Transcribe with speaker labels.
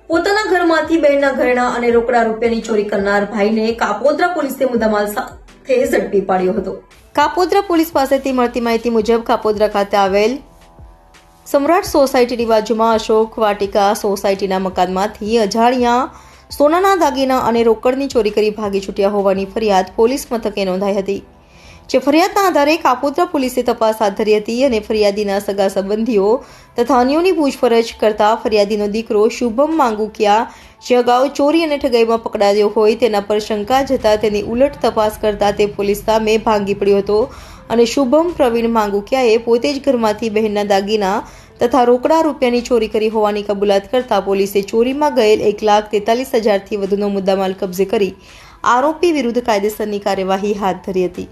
Speaker 1: પોતાના ઘરમાંથી બહેનના ઘરેણા અને રોકડા રૂપિયાની ચોરી કરનાર ભાઈને કાપોદ્રા પોલીસે મુદ્દામાલ સાથે ઝડપી પાડ્યો હતો. કાપોદ્રા પોલીસ પાસેથી મળતી માહિતી મુજબ કાપોદ્રા ખાતે આવેલ સમ્રાટ સોસાયટીની બાજુમાં અશોક વાટિકા સોસાયટીના મકાનમાંથી અજાણ્યા સોનાના દાગીના અને રોકડની ચોરી કરી ભાગી છૂટ્યા હોવાની ફરિયાદ પોલીસ મથકે નોંધાઈ હતી. જે ફરિયાદના આધારે કાપોદ્રા પોલીસે તપાસ હાથ ધરી હતી અને ફરિયાદીના સગા સંબંધીઓ તથા અન્યોની પૂછપરછ કરતા ફરિયાદીનો દીકરો શુભમ માંગુકિયા, જે અગાઉ ચોરી અને ઠગાઈમાં પકડાયો હોય તેના પર શંકા જતા તેની ઉલટ તપાસ કરતા તે પોલીસ સામે ભાંગી પડ્યો હતો અને શુભમ પ્રવીણ માંગુકિયાએ પોતે જ ઘરમાંથી બહેનના દાગીના તથા રોકડા રૂપિયાની ચોરી કરી હોવાની કબૂલાત કરતા પોલીસે ચોરીમાં ગયેલ 1,43,000થી વધુનો મુદ્દામાલ કબજે કરી આરોપી વિરુદ્ધ કાયદેસરની કાર્યવાહી હાથ ધરી હતી.